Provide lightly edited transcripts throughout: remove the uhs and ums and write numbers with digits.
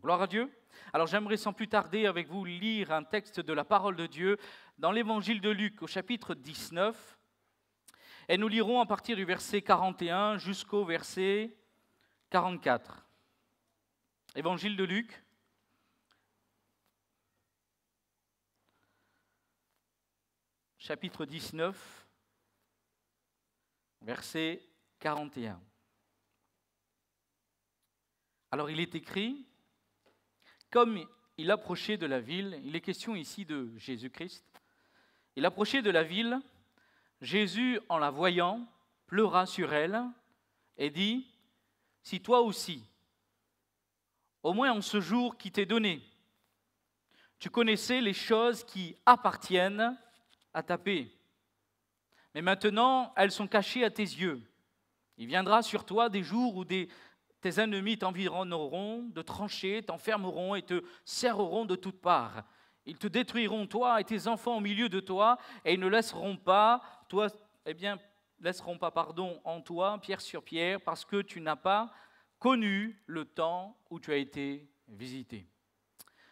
Gloire à Dieu. Alors j'aimerais sans plus tarder avec vous lire un texte de la parole de Dieu dans l'évangile de Luc au chapitre 19. Et nous lirons à partir du verset 41 jusqu'au verset 44. Évangile de Luc, chapitre 19, verset 41. Alors il est écrit, comme il approchait de la ville, il est question ici de Jésus-Christ, il approchait de la ville, Jésus, en la voyant, pleura sur elle et dit, « Si toi aussi, au moins en ce jour qui t'est donné, tu connaissais les choses qui appartiennent à ta paix. Mais maintenant, elles sont cachées à tes yeux. Il viendra sur toi des jours où tes ennemis t'environneront de tranchées, t'enfermeront et te serreront de toutes parts. Ils te détruiront, toi et tes enfants au milieu de toi, et ils ne laisseront pas, en toi pierre sur pierre, parce que tu n'as pas connu le temps où tu as été visité. »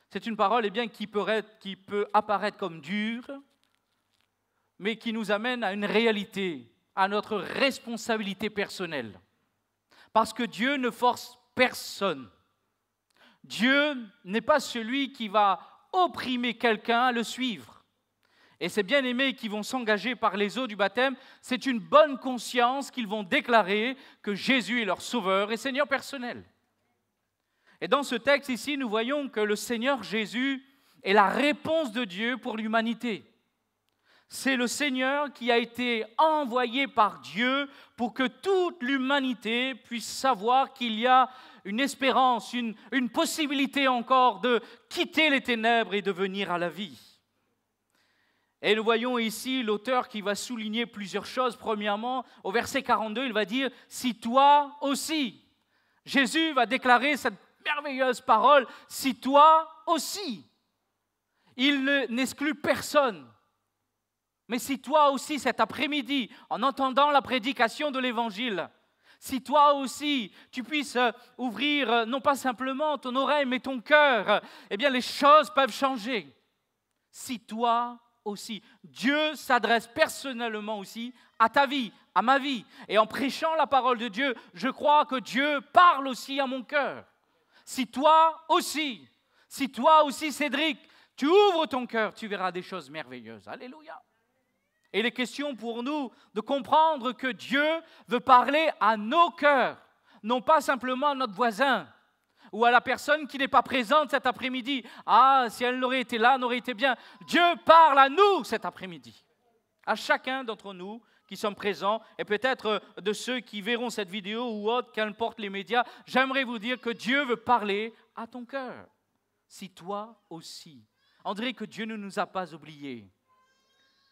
C'est une parole qui peut apparaître comme dure, mais qui nous amène à une réalité, à notre responsabilité personnelle. Parce que Dieu ne force personne. Dieu n'est pas celui qui va opprimer quelqu'un à le suivre. Et ces bien-aimés qui vont s'engager par les eaux du baptême, c'est une bonne conscience qu'ils vont déclarer que Jésus est leur sauveur et Seigneur personnel. Et dans ce texte ici, nous voyons que le Seigneur Jésus est la réponse de Dieu pour l'humanité. C'est le Seigneur qui a été envoyé par Dieu pour que toute l'humanité puisse savoir qu'il y a une espérance, une possibilité encore de quitter les ténèbres et de venir à la vie. Et nous voyons ici l'auteur qui va souligner plusieurs choses. Premièrement, au verset 42, il va dire « Si toi aussi ». Jésus va déclarer cette merveilleuse parole « Si toi aussi ». Il n'exclut personne. Mais si toi aussi cet après-midi, en entendant la prédication de l'Évangile, si toi aussi tu puisses ouvrir non pas simplement ton oreille mais ton cœur, eh bien les choses peuvent changer. Si toi aussi, Dieu s'adresse personnellement aussi à ta vie, à ma vie. Et en prêchant la parole de Dieu, je crois que Dieu parle aussi à mon cœur. Si toi aussi, Cédric, tu ouvres ton cœur, tu verras des choses merveilleuses. Alléluia. Et il est question pour nous de comprendre que Dieu veut parler à nos cœurs, non pas simplement à notre voisin ou à la personne qui n'est pas présente cet après-midi. Ah, si elle n'aurait été là, n'aurait été bien. Dieu parle à nous cet après-midi, à chacun d'entre nous qui sommes présents et peut-être de ceux qui verront cette vidéo ou autre, qu'importe les médias. J'aimerais vous dire que Dieu veut parler à ton cœur. Si toi aussi, on dirait que Dieu ne nous a pas oubliés.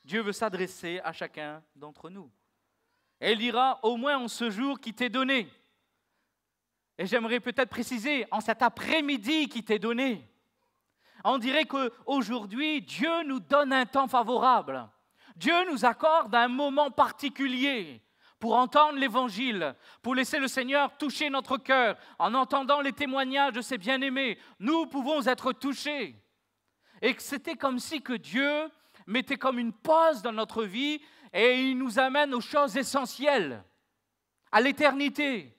Dieu veut s'adresser à chacun d'entre nous. Et il dira, au moins en ce jour qui t'est donné. Et j'aimerais peut-être préciser, en cet après-midi qui t'est donné. On dirait qu'aujourd'hui, Dieu nous donne un temps favorable. Dieu nous accorde un moment particulier pour entendre l'Évangile, pour laisser le Seigneur toucher notre cœur. En entendant les témoignages de ses bien-aimés, nous pouvons être touchés. Et que c'était comme si que Dieu mettait comme une pause dans notre vie et il nous amène aux choses essentielles, à l'éternité,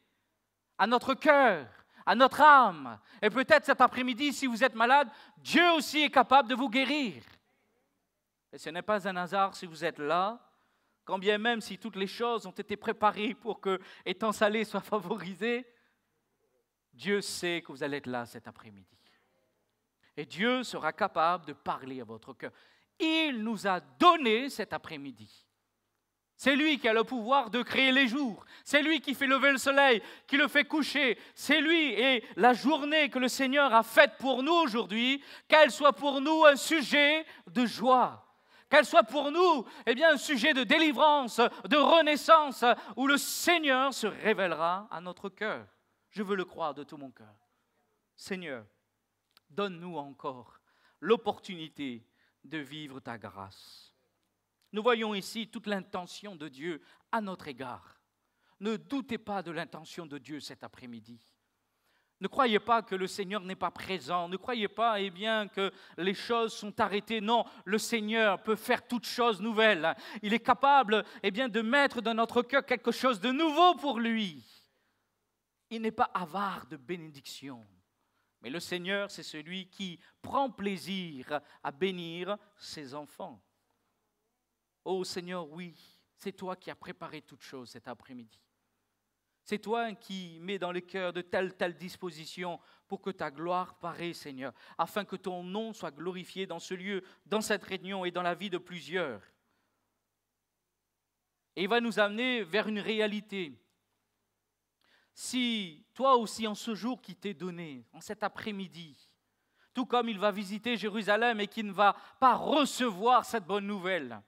à notre cœur, à notre âme. Et peut-être cet après-midi, si vous êtes malade, Dieu aussi est capable de vous guérir. Et ce n'est pas un hasard si vous êtes là, quand bien même si toutes les choses ont été préparées pour que étant salé soit favorisé, Dieu sait que vous allez être là cet après-midi. Et Dieu sera capable de parler à votre cœur. Il nous a donné cet après-midi. C'est lui qui a le pouvoir de créer les jours. C'est lui qui fait lever le soleil, qui le fait coucher. C'est lui et la journée que le Seigneur a faite pour nous aujourd'hui, qu'elle soit pour nous un sujet de joie. Qu'elle soit pour nous un sujet de délivrance, de renaissance, où le Seigneur se révélera à notre cœur. Je veux le croire de tout mon cœur. Seigneur, donne-nous encore l'opportunité de vivre ta grâce. Nous voyons ici toute l'intention de Dieu à notre égard. Ne doutez pas de l'intention de Dieu cet après-midi. Ne croyez pas que le Seigneur n'est pas présent. Ne croyez pas, bien, que les choses sont arrêtées. Non, le Seigneur peut faire toutes choses nouvelles. Il est capable, bien, de mettre dans notre cœur quelque chose de nouveau pour lui. Il n'est pas avare de bénédiction. Mais le Seigneur, c'est celui qui prend plaisir à bénir ses enfants. Oh Seigneur, oui, c'est toi qui as préparé toutes choses cet après-midi. C'est toi qui mets dans le cœur de telle disposition pour que ta gloire paraisse, Seigneur, afin que ton nom soit glorifié dans ce lieu, dans cette réunion et dans la vie de plusieurs. Et il va nous amener vers une réalité. Si toi aussi, en ce jour qui t'est donné, en cet après-midi, tout comme il va visiter Jérusalem et qu'il ne va pas recevoir cette bonne nouvelle,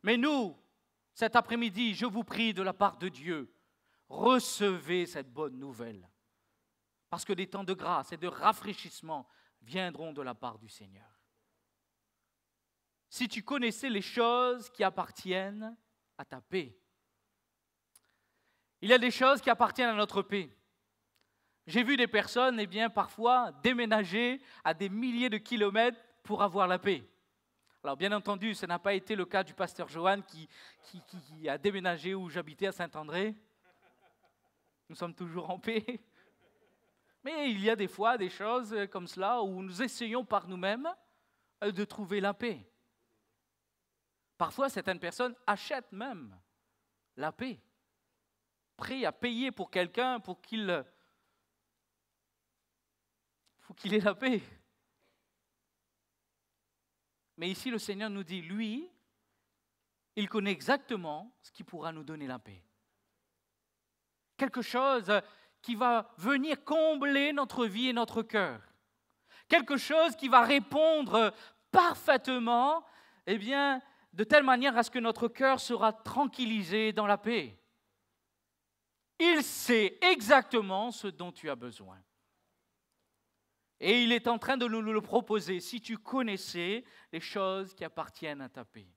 mais nous, cet après-midi, je vous prie de la part de Dieu, recevez cette bonne nouvelle. Parce que des temps de grâce et de rafraîchissement viendront de la part du Seigneur. Si tu connaissais les choses qui appartiennent à ta paix, il y a des choses qui appartiennent à notre paix. J'ai vu des personnes, parfois déménager à des milliers de kilomètres pour avoir la paix. Alors, bien entendu, ce n'a pas été le cas du pasteur Johan qui a déménagé où j'habitais à Saint-André. Nous sommes toujours en paix. Mais il y a des fois des choses comme cela où nous essayons par nous-mêmes de trouver la paix. Parfois, certaines personnes achètent même la paix, prêts à payer pour quelqu'un pour qu'il ait la paix. Mais ici, le Seigneur nous dit, lui, il connaît exactement ce qui pourra nous donner la paix. Quelque chose qui va venir combler notre vie et notre cœur. Quelque chose qui va répondre parfaitement, de telle manière à ce que notre cœur sera tranquillisé dans la paix. Il sait exactement ce dont tu as besoin. Et il est en train de nous le proposer, si tu connaissais les choses qui appartiennent à ta paix.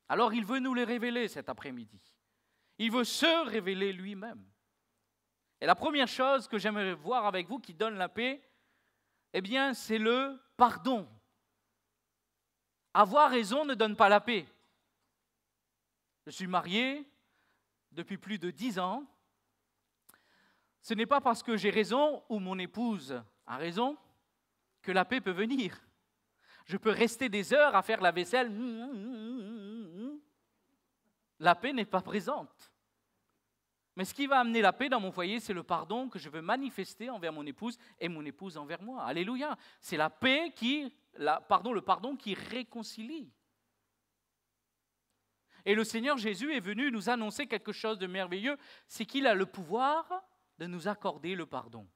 Alors il veut nous les révéler cet après-midi. Il veut se révéler lui-même. Et la première chose que j'aimerais voir avec vous qui donne la paix, c'est le pardon. Avoir raison ne donne pas la paix. Je suis marié depuis plus de 10 ans. Ce n'est pas parce que j'ai raison ou mon épouse a raison que la paix peut venir. Je peux rester des heures à faire la vaisselle. La paix n'est pas présente. Mais ce qui va amener la paix dans mon foyer, c'est le pardon que je veux manifester envers mon épouse et mon épouse envers moi. Alléluia. C'est la paix le pardon qui réconcilie. Et le Seigneur Jésus est venu nous annoncer quelque chose de merveilleux, c'est qu'il a le pouvoir de nous accorder le pardon.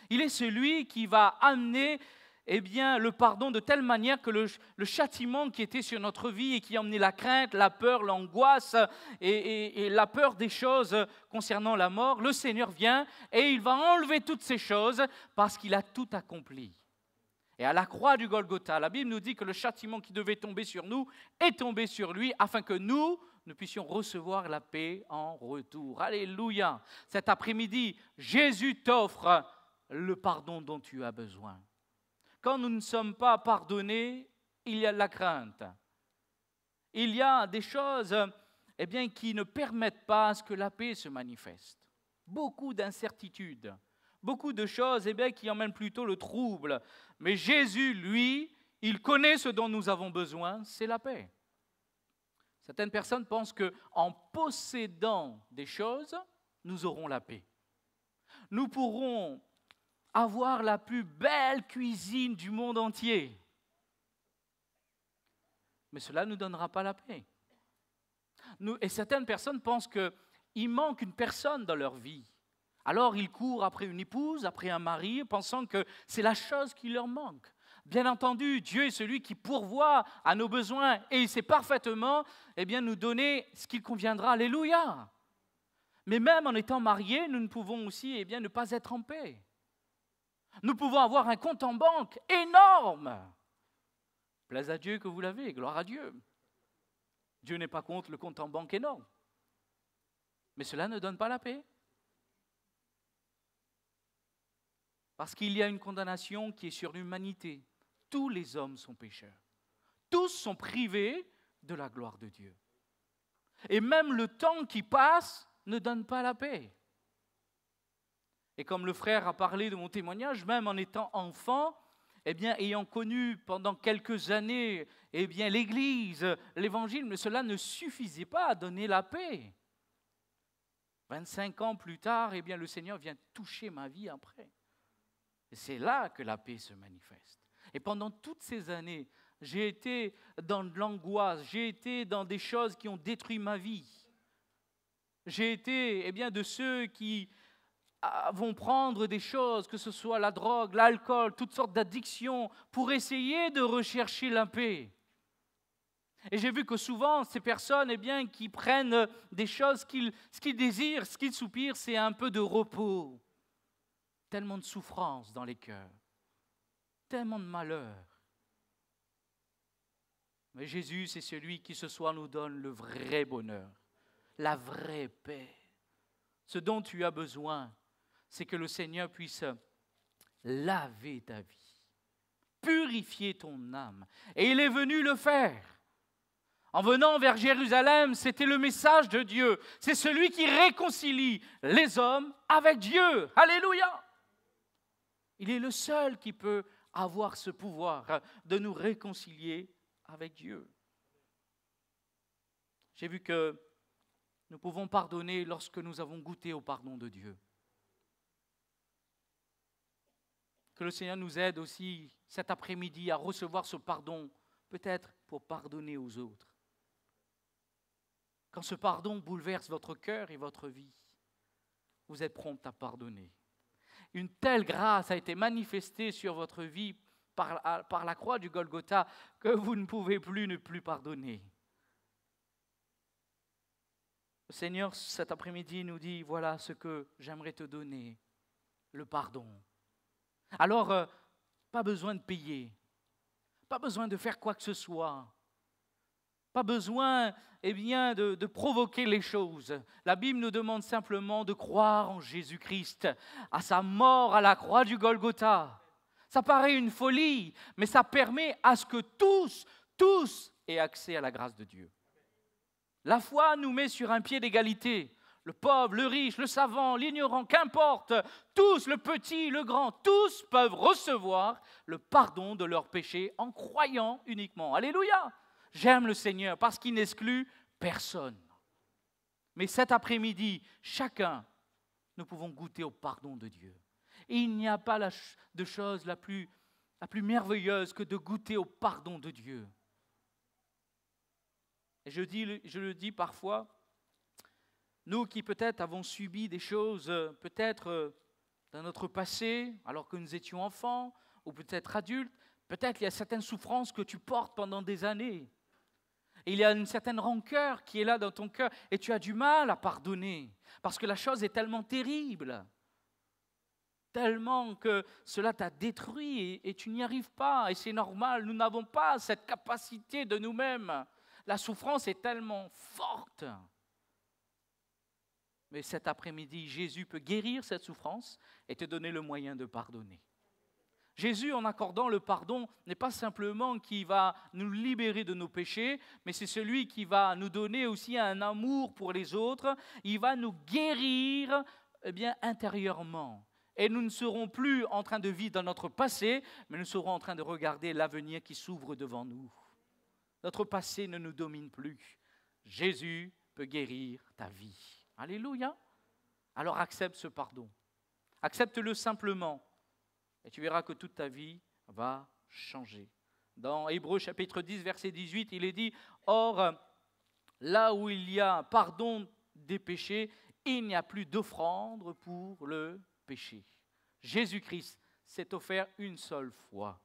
Il est celui qui va amener le pardon de telle manière que le châtiment qui était sur notre vie et qui emmenait la crainte, la peur, l'angoisse et la peur des choses concernant la mort, le Seigneur vient et il va enlever toutes ces choses parce qu'il a tout accompli. Et à la croix du Golgotha, la Bible nous dit que le châtiment qui devait tomber sur nous est tombé sur lui afin que nous puissions recevoir la paix en retour. Alléluia! Cet après-midi, Jésus t'offre le pardon dont tu as besoin. Quand nous ne sommes pas pardonnés, il y a de la crainte. Il y a des choses qui ne permettent pas à ce que la paix se manifeste. Beaucoup d'incertitudes, beaucoup de choses qui emmènent plutôt le trouble. Mais Jésus, lui, il connaît ce dont nous avons besoin, c'est la paix. Certaines personnes pensent qu'en possédant des choses, nous aurons la paix. Nous pourrons avoir la plus belle cuisine du monde entier. Mais cela ne nous donnera pas la paix. Et certaines personnes pensent qu'il manque une personne dans leur vie. Alors ils courent après une épouse, après un mari, pensant que c'est la chose qui leur manque. Bien entendu, Dieu est celui qui pourvoit à nos besoins et il sait parfaitement nous donner ce qu'il conviendra. Alléluia! Mais même en étant mariés, nous ne pouvons aussi ne pas être en paix. Nous pouvons avoir un compte en banque énorme. Plaise à Dieu que vous l'avez, gloire à Dieu. Dieu n'est pas contre le compte en banque énorme. Mais cela ne donne pas la paix. Parce qu'il y a une condamnation qui est sur l'humanité. Tous les hommes sont pécheurs. Tous sont privés de la gloire de Dieu. Et même le temps qui passe ne donne pas la paix. Et comme le frère a parlé de mon témoignage, même en étant enfant, ayant connu pendant quelques années l'Église, l'Évangile, mais cela ne suffisait pas à donner la paix. 25 ans plus tard, le Seigneur vient toucher ma vie après. Et c'est là que la paix se manifeste. Et pendant toutes ces années, j'ai été dans de l'angoisse, j'ai été dans des choses qui ont détruit ma vie. J'ai été de ceux qui vont prendre des choses, que ce soit la drogue, l'alcool, toutes sortes d'addictions, pour essayer de rechercher la paix. Et j'ai vu que souvent, ces personnes qui prennent des choses, ce qu'ils désirent, ce qu'ils soupirent, c'est un peu de repos. Tellement de souffrance dans les cœurs, tellement de malheur. Mais Jésus, c'est celui qui ce soir nous donne le vrai bonheur, la vraie paix. Ce dont tu as besoin, c'est que le Seigneur puisse laver ta vie, purifier ton âme. Et il est venu le faire. En venant vers Jérusalem, c'était le message de Dieu. C'est celui qui réconcilie les hommes avec Dieu. Alléluia! Il est le seul qui peut avoir ce pouvoir de nous réconcilier avec Dieu. J'ai vu que nous pouvons pardonner lorsque nous avons goûté au pardon de Dieu. Que le Seigneur nous aide aussi cet après-midi à recevoir ce pardon, peut-être pour pardonner aux autres. Quand ce pardon bouleverse votre cœur et votre vie, vous êtes prompt à pardonner. Une telle grâce a été manifestée sur votre vie par la croix du Golgotha que vous ne pouvez plus ne plus pardonner. Le Seigneur, cet après-midi, nous dit, voilà ce que j'aimerais te donner, le pardon. Alors, pas besoin de payer, pas besoin de faire quoi que ce soit, pas besoin de provoquer les choses. La Bible nous demande simplement de croire en Jésus-Christ, à sa mort à la croix du Golgotha. Ça paraît une folie, mais ça permet à ce que tous aient accès à la grâce de Dieu. La foi nous met sur un pied d'égalité. Le pauvre, le riche, le savant, l'ignorant, qu'importe, tous, le petit, le grand, tous peuvent recevoir le pardon de leurs péchés en croyant uniquement. Alléluia! J'aime le Seigneur parce qu'il n'exclut personne. Mais cet après-midi, chacun, nous pouvons goûter au pardon de Dieu. Et il n'y a pas de chose la plus merveilleuse que de goûter au pardon de Dieu. Et je le dis parfois, nous qui peut-être avons subi des choses, peut-être dans notre passé, alors que nous étions enfants, ou peut-être adultes, peut-être il y a certaines souffrances que tu portes pendant des années. Et il y a une certaine rancœur qui est là dans ton cœur, et tu as du mal à pardonner, parce que la chose est tellement terrible, tellement que cela t'a détruit, et tu n'y arrives pas, et c'est normal, nous n'avons pas cette capacité de nous-mêmes. La souffrance est tellement forte. Mais cet après-midi, Jésus peut guérir cette souffrance et te donner le moyen de pardonner. Jésus, en accordant le pardon, n'est pas simplement qui va nous libérer de nos péchés, mais c'est celui qui va nous donner aussi un amour pour les autres. Il va nous guérir intérieurement. Et nous ne serons plus en train de vivre dans notre passé, mais nous serons en train de regarder l'avenir qui s'ouvre devant nous. Notre passé ne nous domine plus. Jésus peut guérir ta vie. Alléluia. Alors accepte ce pardon. Accepte-le simplement. Et tu verras que toute ta vie va changer. Dans Hébreux chapitre 10, verset 18, il est dit, « Or, là où il y a pardon des péchés, il n'y a plus d'offrande pour le péché. » Jésus-Christ s'est offert une seule fois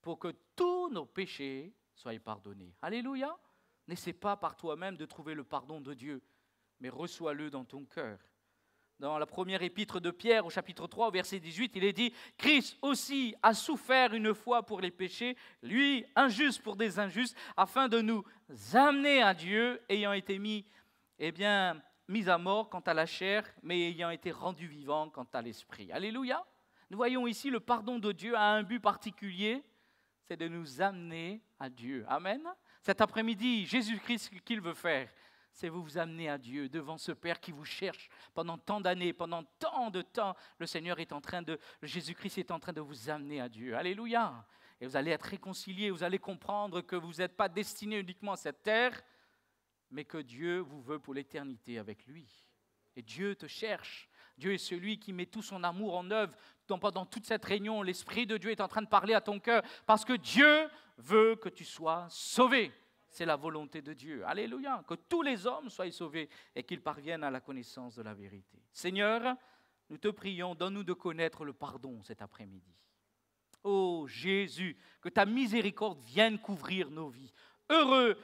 pour que tous nos péchés soient pardonnés. Alléluia. N'essaie pas par toi-même de trouver le pardon de Dieu, mais reçois-le dans ton cœur. Dans la première épître de Pierre, au chapitre 3, au verset 18, il est dit « Christ aussi a souffert une fois pour les péchés, lui, injuste pour des injustes, afin de nous amener à Dieu, ayant été mis mis à mort quant à la chair, mais ayant été rendu vivant quant à l'esprit. Alléluia. Nous voyons ici le pardon de Dieu a un but particulier, c'est de nous amener à Dieu. Amen. Cet après-midi, Jésus-Christ, ce qu'il veut faire, c'est vous amener à Dieu, devant ce Père qui vous cherche pendant tant d'années, pendant tant de temps. Jésus-Christ est en train de vous amener à Dieu. Alléluia. Et vous allez être réconciliés, vous allez comprendre que vous n'êtes pas destinés uniquement à cette terre, mais que Dieu vous veut pour l'éternité avec lui. Et Dieu te cherche. Dieu est celui qui met tout son amour en œuvre. Pendant toute cette réunion, l'Esprit de Dieu est en train de parler à ton cœur parce que Dieu veut que tu sois sauvé. C'est la volonté de Dieu. Alléluia. Que tous les hommes soient sauvés et qu'ils parviennent à la connaissance de la vérité. Seigneur, nous te prions, donne-nous de connaître le pardon cet après-midi. Oh Jésus, que ta miséricorde vienne couvrir nos vies. Heureux,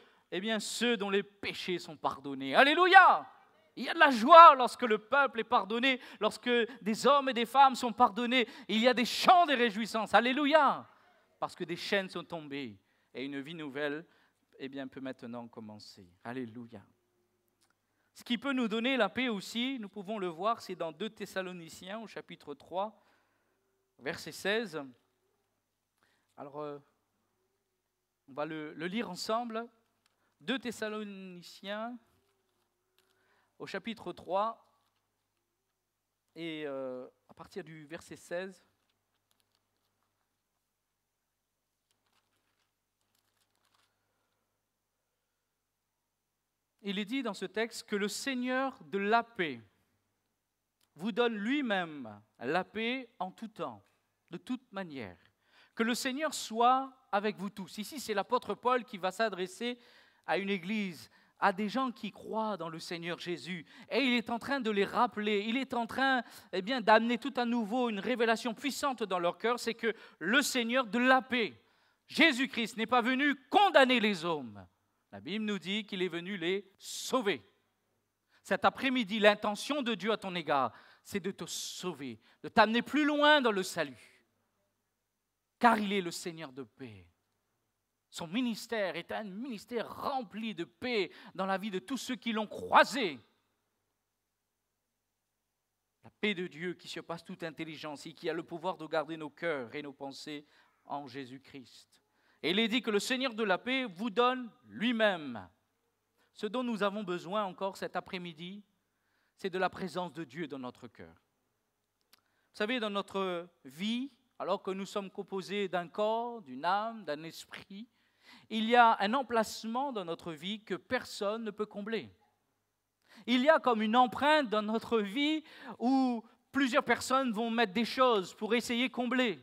ceux dont les péchés sont pardonnés. Alléluia. Il y a de la joie lorsque le peuple est pardonné, lorsque des hommes et des femmes sont pardonnés. Il y a des chants de réjouissance. Alléluia. Parce que des chaînes sont tombées et une vie nouvelle peut maintenant commencer. Alléluia. Ce qui peut nous donner la paix aussi, nous pouvons le voir, c'est dans 2 Thessaloniciens au chapitre 3, verset 16. Alors, on va le lire ensemble. 2 Thessaloniciens au chapitre 3 et à partir du verset 16. Il est dit dans ce texte que le Seigneur de la paix vous donne lui-même la paix en tout temps, de toute manière. Que le Seigneur soit avec vous tous. Ici, c'est l'apôtre Paul qui va s'adresser à une église, à des gens qui croient dans le Seigneur Jésus. Et il est en train de les rappeler, il est en train d'amener tout à nouveau une révélation puissante dans leur cœur, c'est que le Seigneur de la paix, Jésus-Christ, n'est pas venu condamner les hommes. La Bible nous dit qu'il est venu les sauver. Cet après-midi, l'intention de Dieu à ton égard, c'est de te sauver, de t'amener plus loin dans le salut. Car il est le Seigneur de paix. Son ministère est un ministère rempli de paix dans la vie de tous ceux qui l'ont croisé. La paix de Dieu qui surpasse toute intelligence et qui a le pouvoir de garder nos cœurs et nos pensées en Jésus-Christ. Et il est dit que le Seigneur de la paix vous donne lui-même. Ce dont nous avons besoin encore cet après-midi, c'est de la présence de Dieu dans notre cœur. Vous savez, dans notre vie, alors que nous sommes composés d'un corps, d'une âme, d'un esprit, il y a un emplacement dans notre vie que personne ne peut combler. Il y a comme une empreinte dans notre vie où plusieurs personnes vont mettre des choses pour essayer de combler.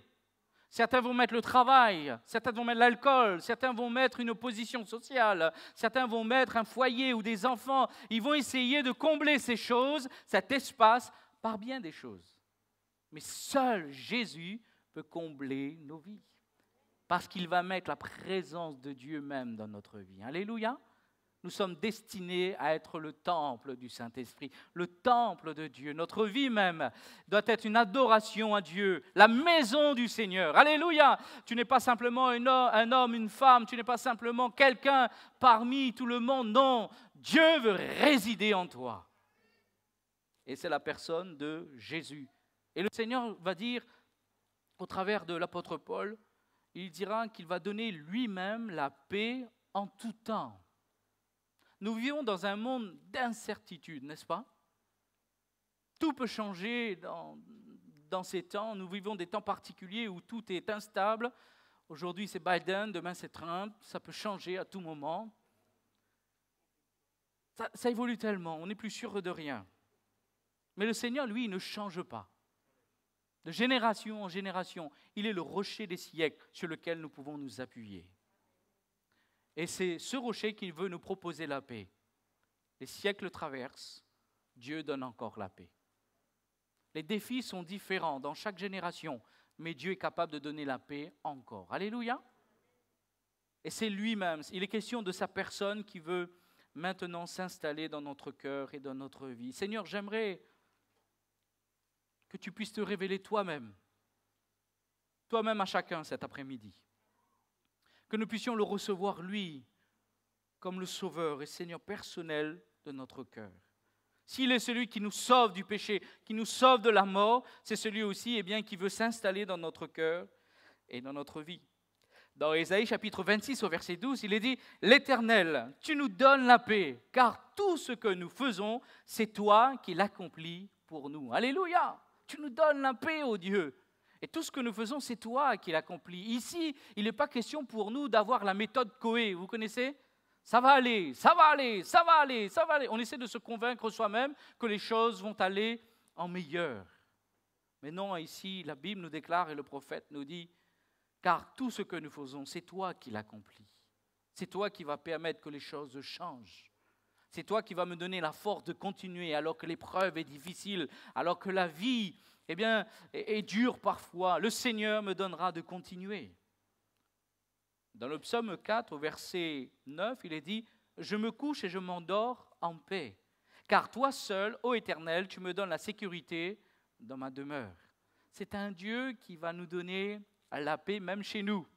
Certains vont mettre le travail, certains vont mettre l'alcool, certains vont mettre une position sociale, certains vont mettre un foyer ou des enfants. Ils vont essayer de combler ces choses, cet espace, par bien des choses. Mais seul Jésus peut combler nos vies. Parce qu'il va mettre la présence de Dieu même dans notre vie. Alléluia. Nous sommes destinés à être le temple du Saint-Esprit, le temple de Dieu. Notre vie même doit être une adoration à Dieu, la maison du Seigneur. Alléluia. Tu n'es pas simplement un homme, une femme, tu n'es pas simplement quelqu'un parmi tout le monde. Non, Dieu veut résider en toi. Et c'est la personne de Jésus. Et le Seigneur va dire, au travers de l'apôtre Paul, il dira qu'il va donner lui-même la paix en tout temps. Nous vivons dans un monde d'incertitude, n'est-ce pas? Tout peut changer dans ces temps. Nous vivons des temps particuliers où tout est instable. Aujourd'hui, c'est Biden, demain, c'est Trump. Ça peut changer à tout moment. Ça évolue tellement, on n'est plus sûr de rien. Mais le Seigneur, lui, il ne change pas. De génération en génération, il est le rocher des siècles sur lequel nous pouvons nous appuyer. Et c'est ce rocher qui veut nous proposer la paix. Les siècles traversent, Dieu donne encore la paix. Les défis sont différents dans chaque génération, mais Dieu est capable de donner la paix encore. Alléluia. Et c'est lui-même, il est question de sa personne qui veut maintenant s'installer dans notre cœur et dans notre vie. Seigneur, j'aimerais que tu puisses te révéler toi-même à chacun cet après-midi. Que nous puissions le recevoir, lui, comme le Sauveur et Seigneur personnel de notre cœur. S'il est celui qui nous sauve du péché, qui nous sauve de la mort, c'est celui aussi qui veut s'installer dans notre cœur et dans notre vie. Dans Ésaïe chapitre 26 au verset 12, il est dit « L'Éternel, tu nous donnes la paix, car tout ce que nous faisons, c'est toi qui l'accomplis pour nous. » Alléluia! Tu nous donnes la paix, ô Dieu. Et tout ce que nous faisons, c'est toi qui l'accomplis. Ici, il n'est pas question pour nous d'avoir la méthode Coé. Vous connaissez ? Ça va aller, ça va aller, ça va aller, ça va aller. On essaie de se convaincre soi-même que les choses vont aller en meilleur. Mais non, ici, la Bible nous déclare et le prophète nous dit « Car tout ce que nous faisons, c'est toi qui l'accomplis. C'est toi qui vas permettre que les choses changent. C'est toi qui vas me donner la force de continuer alors que l'épreuve est difficile, alors que la vie est dure parfois. Le Seigneur me donnera de continuer. » Dans le psaume 4, au verset 9, il est dit « Je me couche et je m'endors en paix, car toi seul, ô Éternel, tu me donnes la sécurité dans ma demeure. » C'est un Dieu qui va nous donner la paix même chez nous.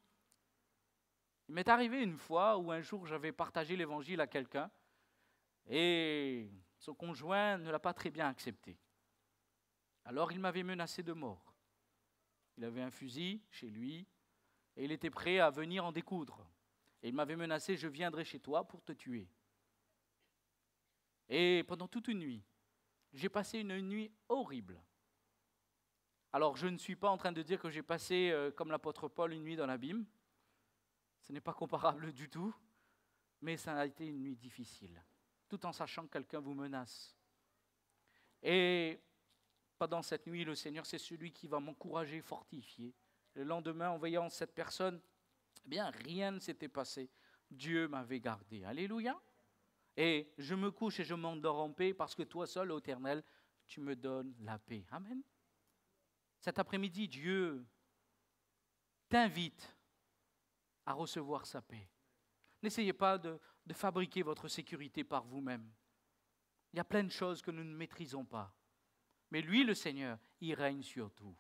Il m'est arrivé une fois où un jour j'avais partagé l'évangile à quelqu'un et son conjoint ne l'a pas très bien accepté. Alors il m'avait menacé de mort. Il avait un fusil chez lui et il était prêt à venir en découdre. Et il m'avait menacé « Je viendrai chez toi pour te tuer ». Et pendant toute une nuit, j'ai passé une nuit horrible. Alors, je ne suis pas en train de dire que j'ai passé, comme l'apôtre Paul, une nuit dans l'abîme. Ce n'est pas comparable du tout, mais ça a été une nuit difficile, tout en sachant que quelqu'un vous menace. Et pendant cette nuit, le Seigneur, c'est celui qui va m'encourager, fortifier. Le lendemain, en voyant cette personne, rien ne s'était passé. Dieu m'avait gardé. Alléluia. Et je me couche et je m'endors en paix parce que toi seul, ô Éternel, tu me donnes la paix. Amen. Cet après-midi, Dieu t'invite à recevoir sa paix. N'essayez pas de fabriquer votre sécurité par vous-même. Il y a plein de choses que nous ne maîtrisons pas. Mais lui, le Seigneur, il règne sur tout.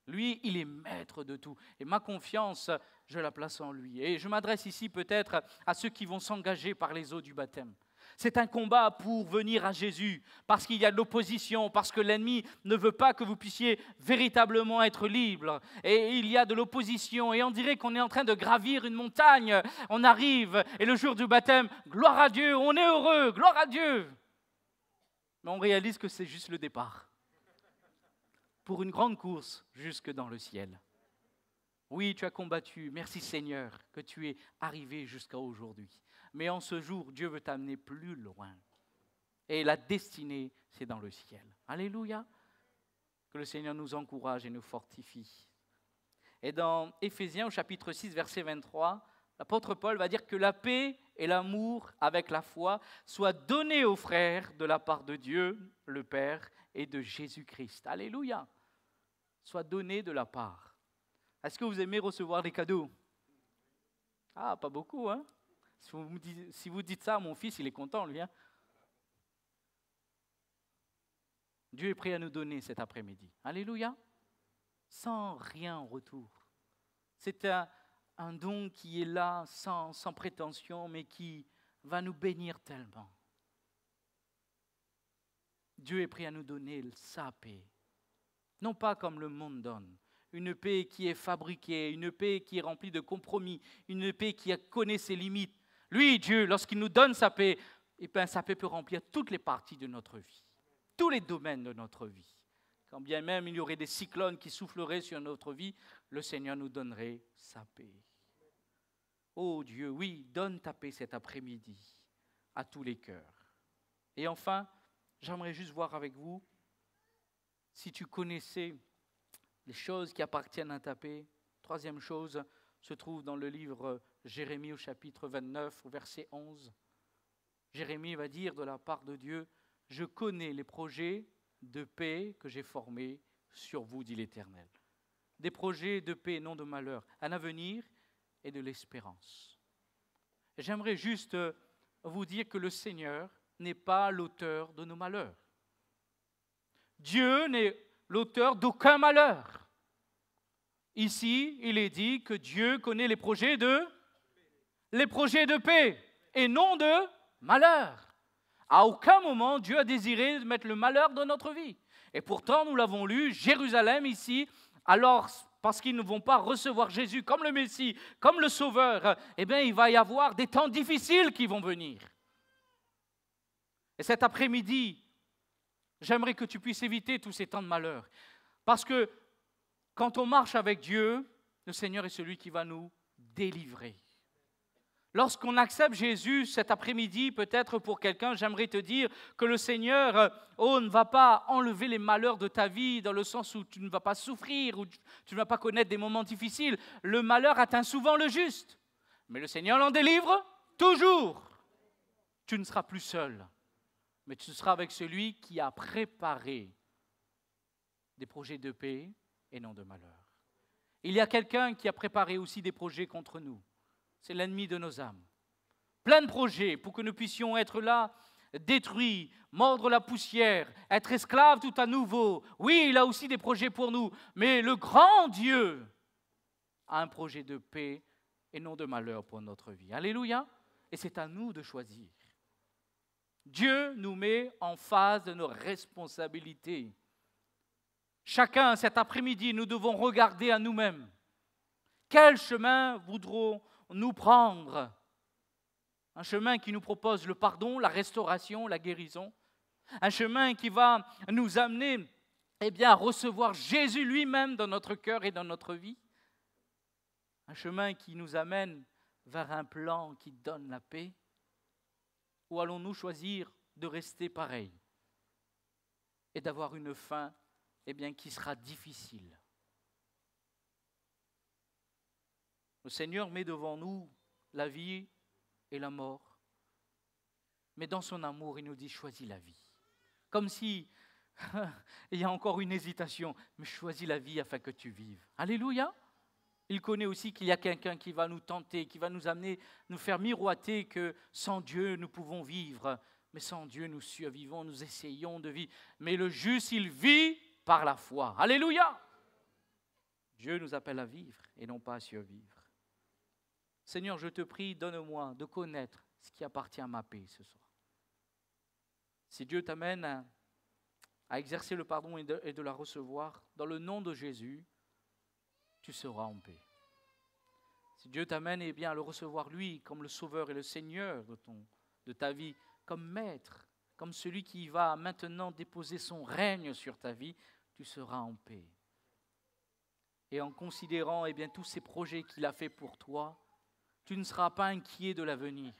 Lui, il est maître de tout. Et ma confiance, je la place en lui. Et je m'adresse ici peut-être à ceux qui vont s'engager par les eaux du baptême. C'est un combat pour venir à Jésus, parce qu'il y a de l'opposition, parce que l'ennemi ne veut pas que vous puissiez véritablement être libre. Et il y a de l'opposition, et on dirait qu'on est en train de gravir une montagne. On arrive, et le jour du baptême, gloire à Dieu, on est heureux, gloire à Dieu. Mais on réalise que c'est juste le départ. Pour une grande course jusque dans le ciel. Oui, tu as combattu, merci Seigneur, que tu es arrivé jusqu'à aujourd'hui. Mais en ce jour, Dieu veut t'amener plus loin. Et la destinée, c'est dans le ciel. Alléluia. Que le Seigneur nous encourage et nous fortifie. Et dans Éphésiens, au chapitre 6, verset 23, l'apôtre Paul va dire que la paix et l'amour avec la foi soient donnés aux frères de la part de Dieu, le Père, et de Jésus-Christ. Alléluia. Soit donné de la part. Est-ce que vous aimez recevoir des cadeaux? Ah, pas beaucoup, hein? Si vous dites ça à mon fils, il est content, lui. Hein? Dieu est prêt à nous donner cet après-midi. Alléluia. Sans rien en retour. C'est un don qui est là, sans prétention, mais qui va nous bénir tellement. Dieu est prêt à nous donner sa paix. Non pas comme le monde donne, une paix qui est fabriquée, une paix qui est remplie de compromis, une paix qui connaît ses limites. Lui, Dieu, lorsqu'il nous donne sa paix, sa paix peut remplir toutes les parties de notre vie, tous les domaines de notre vie. Quand bien même il y aurait des cyclones qui souffleraient sur notre vie, le Seigneur nous donnerait sa paix. Oh Dieu, oui, donne ta paix cet après-midi à tous les cœurs. Et enfin, j'aimerais juste voir avec vous, si tu connaissais les choses qui appartiennent à ta paix. Troisième chose se trouve dans le livre Jérémie au chapitre 29, au verset 11. Jérémie va dire de la part de Dieu, « Je connais les projets de paix que j'ai formés sur vous, dit l'Éternel. » Des projets de paix, non de malheur, un avenir et de l'espérance. J'aimerais juste vous dire que le Seigneur n'est pas l'auteur de nos malheurs. Dieu n'est l'auteur d'aucun malheur. Ici, il est dit que Dieu connaît les projets de paix et non de malheur. À aucun moment, Dieu a désiré mettre le malheur dans notre vie. Et pourtant, nous l'avons lu, Jérusalem ici, alors parce qu'ils ne vont pas recevoir Jésus comme le Messie, comme le Sauveur, eh bien, il va y avoir des temps difficiles qui vont venir. Et cet après-midi, j'aimerais que tu puisses éviter tous ces temps de malheur. Parce que quand on marche avec Dieu, le Seigneur est celui qui va nous délivrer. Lorsqu'on accepte Jésus cet après-midi, peut-être pour quelqu'un, j'aimerais te dire que le Seigneur ne va pas enlever les malheurs de ta vie dans le sens où tu ne vas pas souffrir, où tu ne vas pas connaître des moments difficiles. Le malheur atteint souvent le juste, mais le Seigneur l'en délivre toujours. Tu ne seras plus seul, mais tu seras avec celui qui a préparé des projets de paix et non de malheur. Il y a quelqu'un qui a préparé aussi des projets contre nous. C'est l'ennemi de nos âmes. Plein de projets pour que nous puissions être là, détruits, mordre la poussière, être esclaves tout à nouveau. Oui, il a aussi des projets pour nous, mais le grand Dieu a un projet de paix et non de malheur pour notre vie. Alléluia. Et c'est à nous de choisir. Dieu nous met en face de nos responsabilités. Chacun, cet après-midi, nous devons regarder à nous-mêmes. Quel chemin voudrons-nous prendre? Un chemin qui nous propose le pardon, la restauration, la guérison. Un chemin qui va nous amener à recevoir Jésus lui-même dans notre cœur et dans notre vie. Un chemin qui nous amène vers un plan qui donne la paix. Ou allons-nous choisir de rester pareil et d'avoir une fin qui sera difficile? Le Seigneur met devant nous la vie et la mort. Mais dans son amour, il nous dit, choisis la vie. Comme si il y a encore une hésitation, mais choisis la vie afin que tu vives. Alléluia. Il connaît aussi qu'il y a quelqu'un qui va nous tenter, qui va nous amener, nous faire miroiter que sans Dieu, nous pouvons vivre. Mais sans Dieu, nous survivons, nous essayons de vivre. Mais le juste, il vit par la foi. Alléluia. Dieu nous appelle à vivre et non pas à survivre. Seigneur, je te prie, donne-moi de connaître ce qui appartient à ma paix ce soir. Si Dieu t'amène à exercer le pardon et de la recevoir, dans le nom de Jésus, tu seras en paix. Si Dieu t'amène à le recevoir lui comme le Sauveur et le Seigneur de ta vie, comme maître, comme celui qui va maintenant déposer son règne sur ta vie, tu seras en paix. Et en considérant tous ces projets qu'il a fait pour toi, tu ne seras pas inquiet de l'avenir.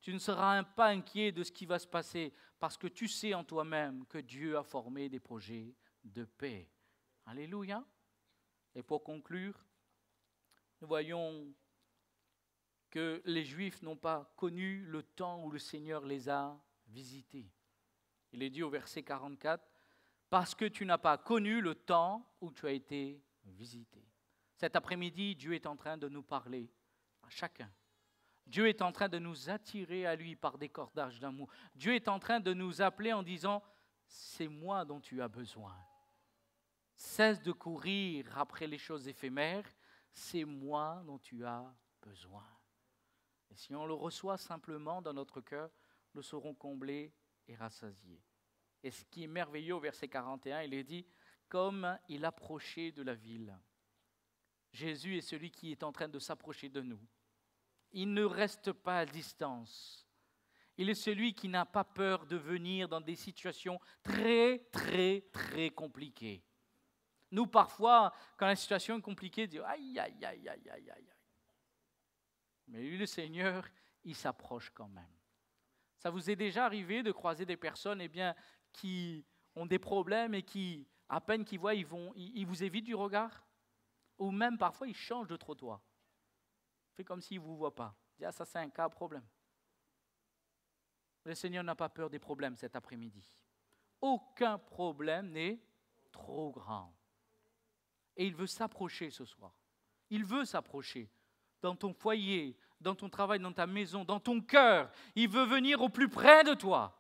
Tu ne seras pas inquiet de ce qui va se passer parce que tu sais en toi-même que Dieu a formé des projets de paix. Alléluia. Et pour conclure, nous voyons que les Juifs n'ont pas connu le temps où le Seigneur les a visités. Il est dit au verset 44, « Parce que tu n'as pas connu le temps où tu as été visité. » Cet après-midi, Dieu est en train de nous parler à chacun. Dieu est en train de nous attirer à lui par des cordages d'amour. Dieu est en train de nous appeler en disant, « C'est moi dont tu as besoin. » Cesse de courir après les choses éphémères, c'est moi dont tu as besoin. Et si on le reçoit simplement dans notre cœur, nous serons comblés et rassasiés. Et ce qui est merveilleux au verset 41, il est dit, comme il approchait de la ville. Jésus est celui qui est en train de s'approcher de nous. Il ne reste pas à distance. Il est celui qui n'a pas peur de venir dans des situations très, très, très compliquées. Nous, parfois, quand la situation est compliquée, disons aïe, aïe, aïe, aïe, aïe, aïe. Mais lui, le Seigneur, il s'approche quand même. Ça vous est déjà arrivé de croiser des personnes qui ont des problèmes et qui, à peine qu'ils voient, ils vous évitent du regard? Ou même parfois, ils changent de trottoir. Fait comme s'ils ne vous voient pas. Ah, ça, c'est un cas à problème. Le Seigneur n'a pas peur des problèmes cet après-midi. Aucun problème n'est trop grand. Et il veut s'approcher ce soir. Il veut s'approcher dans ton foyer, dans ton travail, dans ta maison, dans ton cœur. Il veut venir au plus près de toi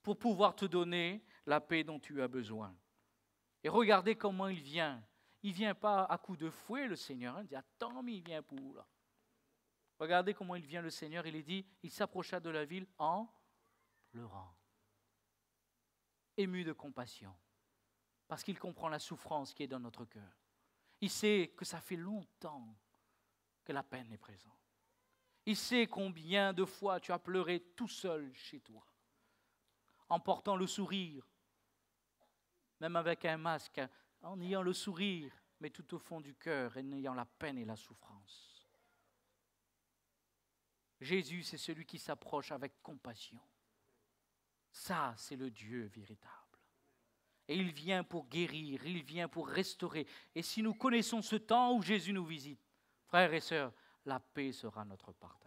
pour pouvoir te donner la paix dont tu as besoin. Et regardez comment il vient. Il ne vient pas à coups de fouet, le Seigneur. Il dit, attends, mais il vient pour là. Regardez comment il vient, le Seigneur. Il dit, il s'approcha de la ville en pleurant, ému de compassion, parce qu'il comprend la souffrance qui est dans notre cœur. Il sait que ça fait longtemps que la peine est présente. Il sait combien de fois tu as pleuré tout seul chez toi, en portant le sourire, même avec un masque, en ayant le sourire, mais tout au fond du cœur, en ayant la peine et la souffrance. Jésus, c'est celui qui s'approche avec compassion. Ça, c'est le Dieu véritable. Et il vient pour guérir, il vient pour restaurer. Et si nous connaissons ce temps où Jésus nous visite, frères et sœurs, la paix sera notre partage.